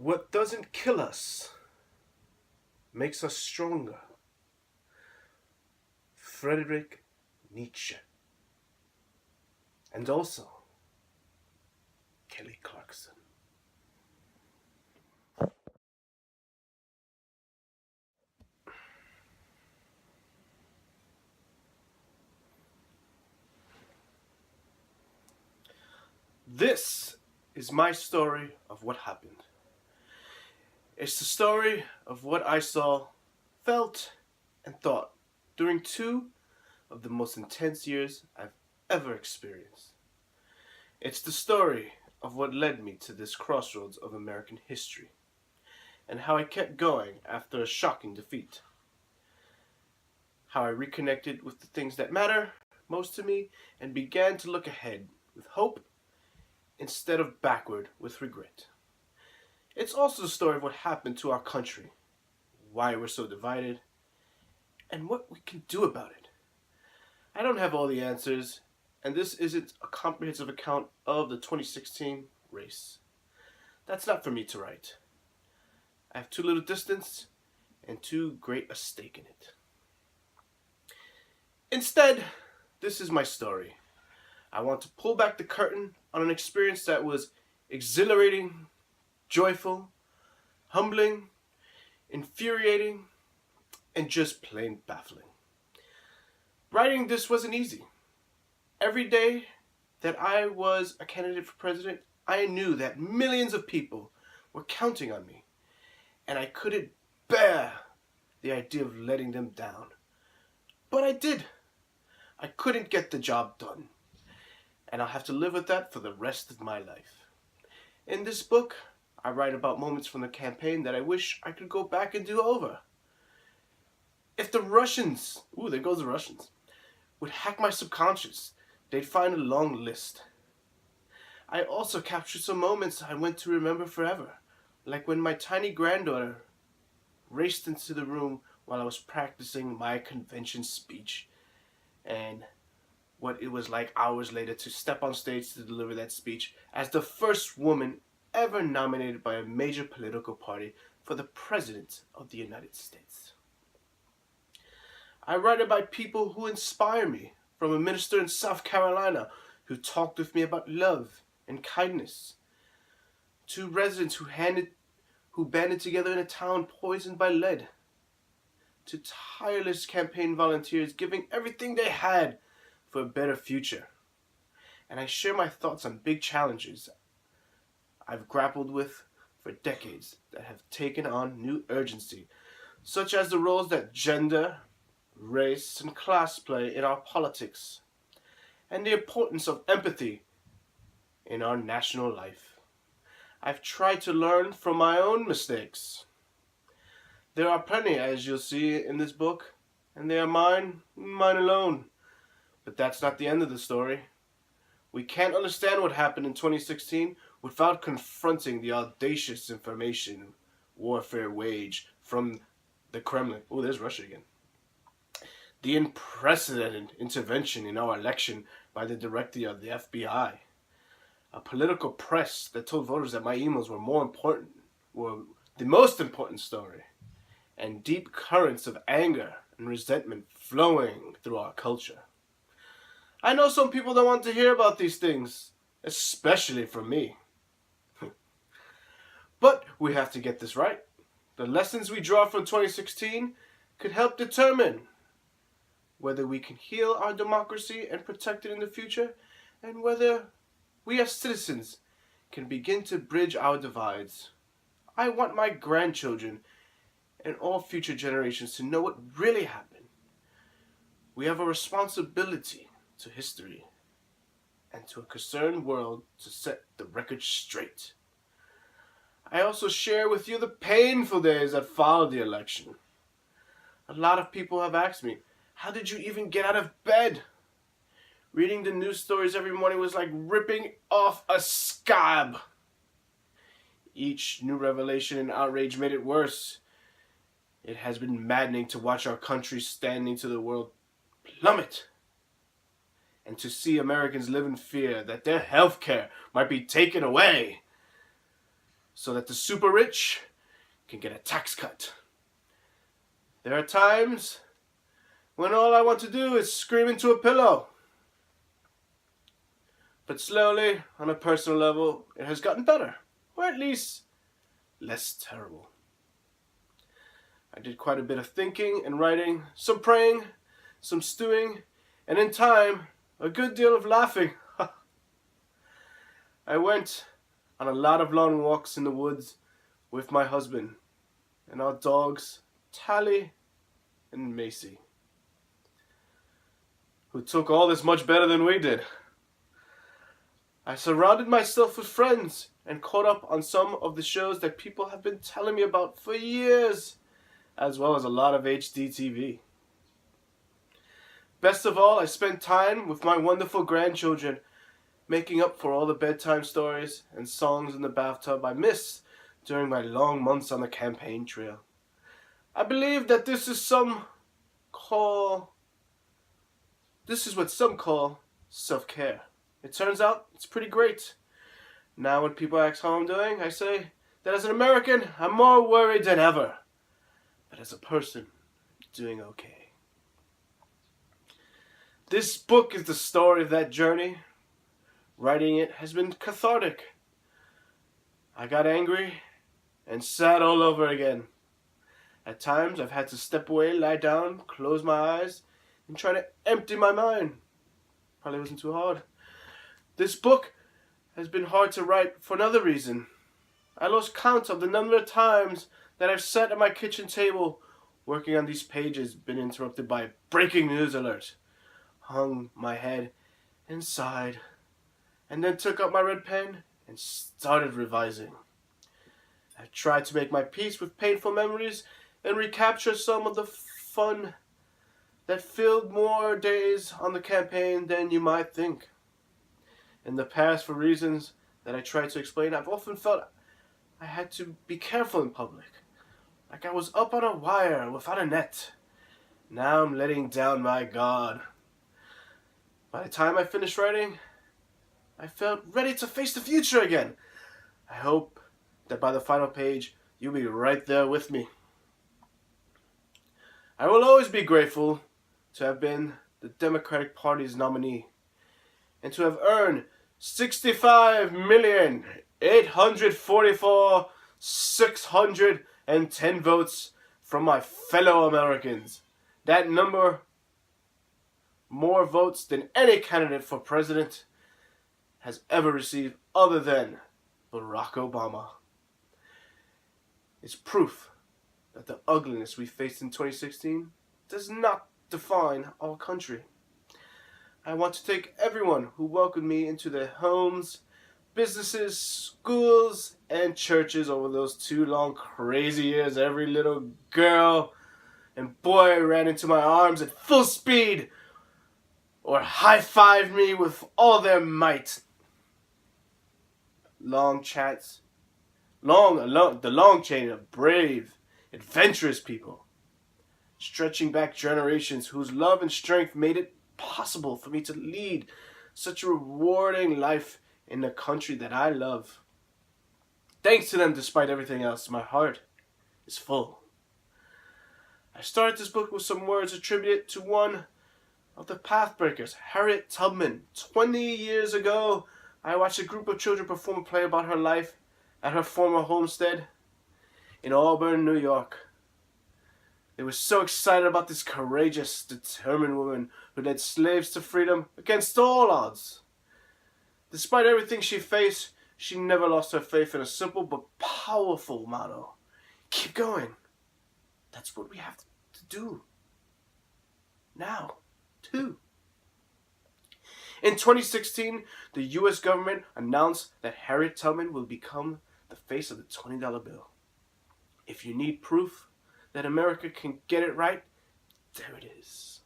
What doesn't kill us makes us stronger. Friedrich Nietzsche. And also Kelly Clarkson. This is my story of what happened. It's the story of what I saw, felt, and thought during two of the most intense years I've ever experienced. It's the story of what led me to this crossroads of American history, and how I kept going after a shocking defeat. How I reconnected with the things that matter most to me and began to look ahead with hope instead of backward with regret. It's also the story of what happened to our country, why we're so divided, and what we can do about it. I don't have all the answers, and this isn't a comprehensive account of the 2016 race. That's not for me to write. I have too little distance and too great a stake in it. Instead, this is my story. I want to pull back the curtain on an experience that was exhilarating, joyful, humbling, infuriating, and just plain baffling. Writing this wasn't easy. Every day that I was a candidate for president, I knew that millions of people were counting on me, and I couldn't bear the idea of letting them down. But I did. I couldn't get the job done, and I'll have to live with that for the rest of my life. In this book, I write about moments from the campaign that I wish I could go back and do over. If the Russians, there goes the Russians, would hack my subconscious, they'd find a long list. I also captured some moments I went to remember forever, like when my tiny granddaughter raced into the room while I was practicing my convention speech, and what it was like hours later to step on stage to deliver that speech as the first woman ever nominated by a major political party for the President of the United States. I write about people who inspire me, from a minister in South Carolina who talked with me about love and kindness, to residents who banded together in a town poisoned by lead, to tireless campaign volunteers giving everything they had for a better future. And I share my thoughts on big challenges I've grappled with for decades that have taken on new urgency, such as the roles that gender, race, and class play in our politics, and the importance of empathy in our national life. I've tried to learn from my own mistakes. There are plenty, as you'll see in this book, and they are mine alone. But that's not the end of the story. We can't understand what happened in 2016 without confronting the audacious information warfare waged from the Kremlin. There's Russia again. The unprecedented intervention in our election by the director of the FBI. A political press that told voters that my emails were the most important story. And deep currents of anger and resentment flowing through our culture. I know some people don't want to hear about these things, especially from me. But we have to get this right. The lessons we draw from 2016 could help determine whether we can heal our democracy and protect it in the future, and whether we as citizens can begin to bridge our divides. I want my grandchildren and all future generations to know what really happened. We have a responsibility to history and to a concerned world to set the record straight. I also share with you the painful days that followed the election. A lot of people have asked me, how did you even get out of bed? Reading the news stories every morning was like ripping off a scab. Each new revelation and outrage made it worse. It has been maddening to watch our country standing to the world plummet, and to see Americans live in fear that their health care might be taken away. so that the super rich can get a tax cut. There are times when all I want to do is scream into a pillow. But slowly, on a personal level, it has gotten better, or at least less terrible. I did quite a bit of thinking and writing, some praying, some stewing, and in time, a good deal of laughing. I went on a lot of long walks in the woods with my husband and our dogs, Tally and Macy, who took all this much better than we did. I surrounded myself with friends and caught up on some of the shows that people have been telling me about for years, as well as a lot of HD TV. Best of all, I spent time with my wonderful grandchildren, making up for all the bedtime stories and songs in the bathtub I missed during my long months on the campaign trail. I believe that this is what some call self-care. It turns out it's pretty great. Now when people ask how I'm doing, I say that as an American, I'm more worried than ever. But as a person, I'm doing okay. This book is the story of that journey. Writing it has been cathartic. I got angry and sad all over again. At times, I've had to step away, lie down, close my eyes, and try to empty my mind. Probably wasn't too hard. This book has been hard to write for another reason. I lost count of the number of times that I've sat at my kitchen table working on these pages, been interrupted by a breaking news alert, hung my head and sighed, and then took up my red pen and started revising. I've tried to make my peace with painful memories and recapture some of the fun that filled more days on the campaign than you might think. In the past, for reasons that I tried to explain, I've often felt I had to be careful in public, like I was up on a wire without a net. Now I'm letting down my guard. By the time I finished writing, I felt ready to face the future again. I hope that by the final page, you'll be right there with me. I will always be grateful to have been the Democratic Party's nominee and to have earned 65,844,610 votes from my fellow Americans. That number, more votes than any candidate for president has ever received other than Barack Obama. It's proof that the ugliness we faced in 2016 does not define our country. I want to thank everyone who welcomed me into their homes, businesses, schools, and churches over those 2 long, crazy years. Every little girl and boy ran into my arms at full speed or high-fived me with all their might. Long chats, the long chain of brave, adventurous people, stretching back generations whose love and strength made it possible for me to lead such a rewarding life in the country that I love. Thanks to them, despite everything else, my heart is full. I started this book with some words attributed to one of the pathbreakers, Harriet Tubman. 20 years ago, I watched a group of children perform a play about her life at her former homestead in Auburn, New York. They were so excited about this courageous, determined woman who led slaves to freedom against all odds. Despite everything she faced, she never lost her faith in a simple but powerful motto: keep going. That's what we have to do now, too. In 2016, the U.S. government announced that Harriet Tubman will become the face of the $20 bill. If you need proof that America can get it right, there it is.